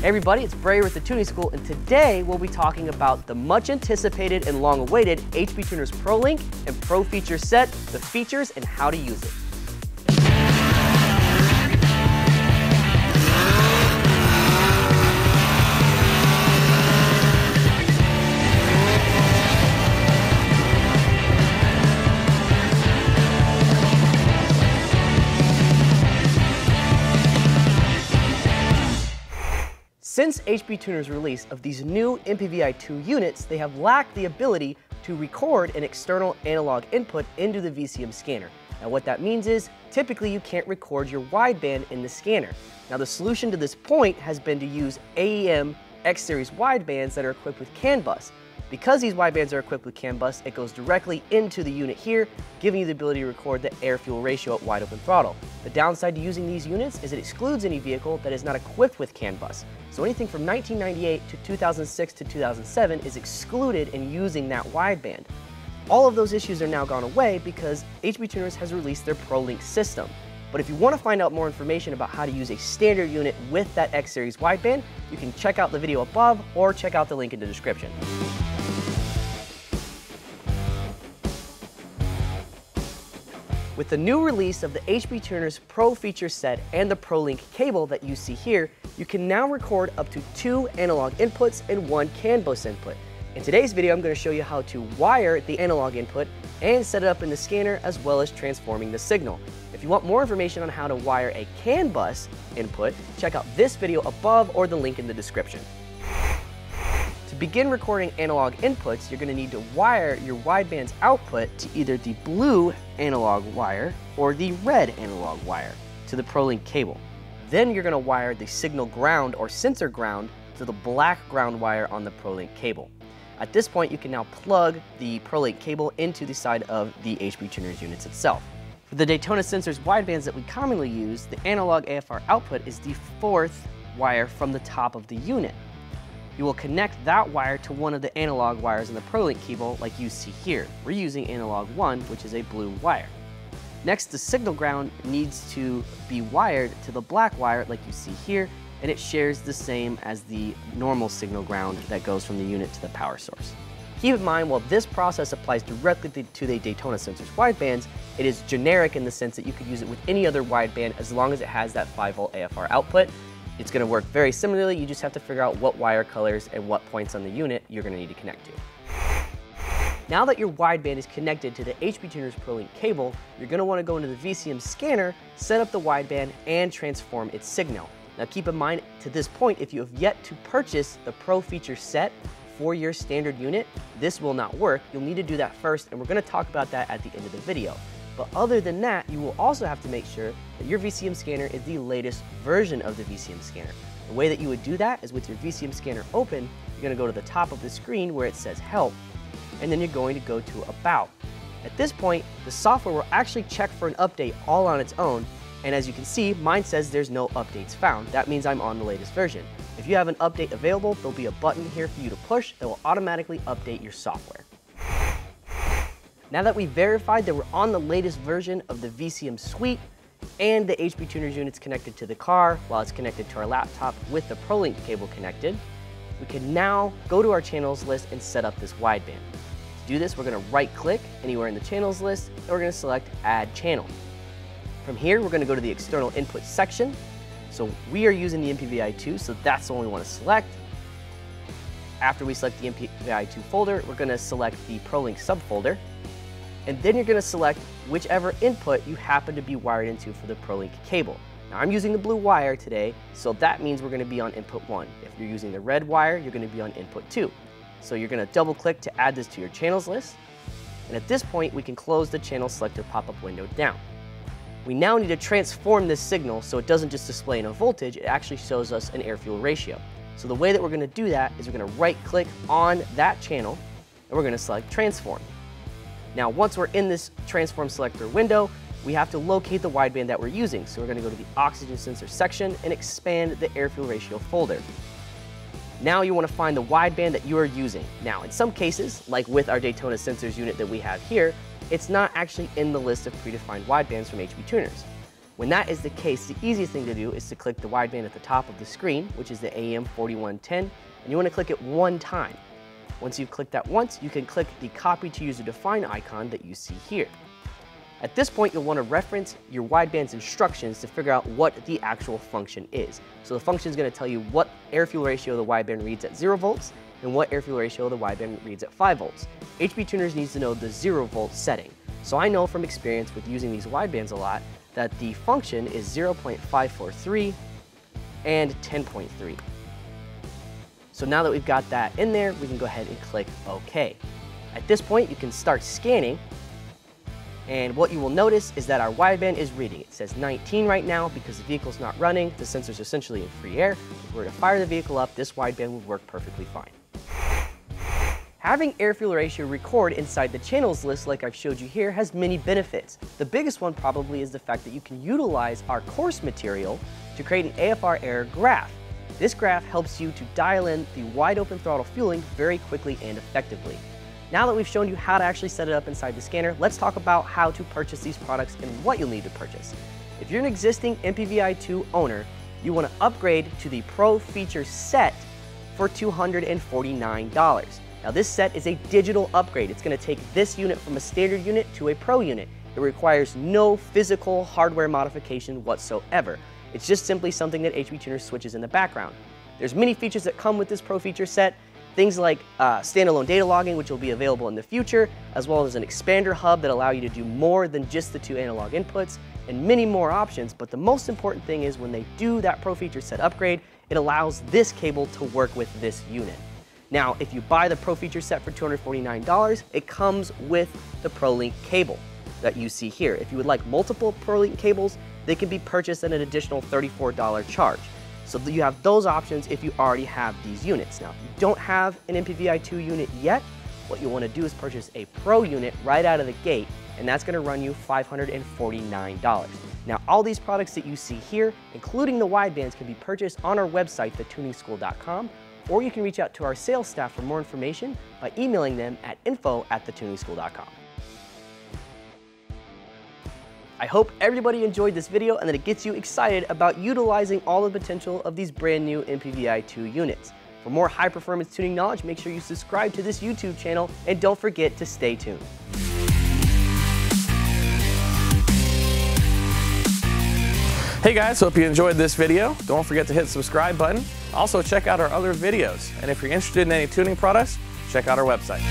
Hey everybody, it's Bray with the Tuning School, and today we'll be talking about the much anticipated and long awaited HP Tuners ProLink and Pro Feature Set, the features and how to use it. Since HP Tuner's release of these new MPVI2 units, they have lacked the ability to record an external analog input into the VCM scanner. Now what that means is, typically you can't record your wideband in the scanner. Now the solution to this point has been to use AEM X-Series widebands that are equipped with CAN bus. Because these widebands are equipped with CAN bus, it goes directly into the unit here, giving you the ability to record the air-fuel ratio at wide open throttle. The downside to using these units is it excludes any vehicle that is not equipped with CAN bus. So anything from 1998 to 2006 to 2007 is excluded in using that wideband. All of those issues are now gone away because HP Tuners has released their ProLink system. But if you want to find out more information about how to use a standard unit with that X-Series wideband, you can check out the video above or check out the link in the description. With the new release of the HP Tuners Pro Feature Set and the ProLink cable that you see here, you can now record up to 2 analog inputs and 1 CAN bus input. In today's video, I'm going to show you how to wire the analog input and set it up in the scanner, as well as transforming the signal. If you want more information on how to wire a CAN bus input, check out this video above or the link in the description. To begin recording analog inputs, you're going to need to wire your wideband's output to either the blue analog wire or the red analog wire to the ProLink cable. Then you're going to wire the signal ground or sensor ground to the black ground wire on the ProLink cable. At this point, you can now plug the ProLink cable into the side of the HP Tuners units itself. For the Daytona Sensors widebands that we commonly use, the analog AFR output is the 4th wire from the top of the unit. You will connect that wire to one of the analog wires in the ProLink cable like you see here. We're using analog 1, which is a blue wire. Next, the signal ground needs to be wired to the black wire like you see here, and it shares the same as the normal signal ground that goes from the unit to the power source. Keep in mind, while this process applies directly to the Daytona Sensors widebands, it is generic in the sense that you could use it with any other wideband as long as it has that 5-volt AFR output. It's going to work very similarly. You just have to figure out what wire colors and what points on the unit you're going to need to connect to. Now that your wideband is connected to the HP Tuners ProLink cable, you're going to want to go into the VCM Scanner, set up the wideband, and transform its signal. Now keep in mind, to this point, if you have yet to purchase the Pro Feature Set for your standard unit, this will not work. You'll need to do that first, and we're going to talk about that at the end of the video. But other than that, you will also have to make sure that your VCM scanner is the latest version of the VCM scanner. The way that you would do that is with your VCM scanner open, you're going to go to the top of the screen where it says Help, and then you're going to go to About. At this point, the software will actually check for an update all on its own, and as you can see, mine says there's no updates found. That means I'm on the latest version. If you have an update available, there'll be a button here for you to push that will automatically update your software. Now that we've verified that we're on the latest version of the VCM suite and the HP Tuners unit's connected to the car while it's connected to our laptop with the ProLink cable connected, we can now go to our channels list and set up this wideband. To do this, we're going to right-click anywhere in the channels list and we're going to select Add Channel. From here, we're going to go to the External Input section. So we are using the MPVI2, so that's the one we want to select. After we select the MPVI2 folder, we're going to select the ProLink subfolder. And then you're going to select whichever input you happen to be wired into for the ProLink cable. Now I'm using the blue wire today, so that means we're going to be on input 1. If you're using the red wire, you're going to be on input 2. So you're going to double click to add this to your channels list. And at this point, we can close the channel selector pop-up window down. We now need to transform this signal so it doesn't just display in a voltage, it actually shows us an air-fuel ratio. So the way that we're going to do that is we're going to right-click on that channel and we're going to select Transform. Now, once we're in this transform selector window, we have to locate the wideband that we're using. So we're going to go to the oxygen sensor section and expand the air fuel ratio folder. Now you want to find the wideband that you are using. Now, in some cases, like with our Daytona Sensors unit that we have here, it's not actually in the list of predefined widebands from HP Tuners. When that is the case, the easiest thing to do is to click the wideband at the top of the screen, which is the AM4110, and you want to click it one time. Once you've clicked that once, you can click the Copy to User Define icon that you see here. At this point, you'll want to reference your wideband's instructions to figure out what the actual function is. So the function is going to tell you what air-fuel ratio the wideband reads at 0 volts and what air-fuel ratio the wideband reads at 5 volts. HP Tuners needs to know the 0 volt setting. So I know from experience with using these widebands a lot that the function is 0.543 and 10.3. So now that we've got that in there, we can go ahead and click OK. At this point, you can start scanning, and what you will notice is that our wideband is reading. It says 19 right now because the vehicle's not running. The sensor's essentially in free air. If we were to fire the vehicle up, this wideband would work perfectly fine. Having air-fuel ratio record inside the channels list like I've showed you here has many benefits. The biggest one probably is the fact that you can utilize our course material to create an AFR error graph. This graph helps you to dial in the wide open throttle fueling very quickly and effectively. Now that we've shown you how to actually set it up inside the scanner, let's talk about how to purchase these products and what you'll need to purchase. If you're an existing MPVI2 owner, you want to upgrade to the Pro Feature Set for $249. Now this set is a digital upgrade. It's going to take this unit from a standard unit to a Pro unit. It requires no physical hardware modification whatsoever. It's just simply something that HP Tuner switches in the background. There's many features that come with this Pro Feature Set. Things like standalone data logging, which will be available in the future, as well as an expander hub that allow you to do more than just the 2 analog inputs, and many more options. But the most important thing is when they do that Pro Feature Set upgrade, it allows this cable to work with this unit. Now, if you buy the Pro Feature Set for $249, it comes with the ProLink cable that you see here. If you would like multiple ProLink cables, they can be purchased at an additional $34 charge. So you have those options if you already have these units. Now, if you don't have an MPVI2 unit yet, what you want to do is purchase a Pro unit right out of the gate, and that's going to run you $549. Now, all these products that you see here, including the widebands, can be purchased on our website, thetuningschool.com, or you can reach out to our sales staff for more information by emailing them at info@thetuningschool.com. I hope everybody enjoyed this video and that it gets you excited about utilizing all the potential of these brand new MPVI2 units. For more high performance tuning knowledge, make sure you subscribe to this YouTube channel and don't forget to stay tuned. Hey guys, hope you enjoyed this video. Don't forget to hit the subscribe button. Also check out our other videos. And if you're interested in any tuning products, check out our website.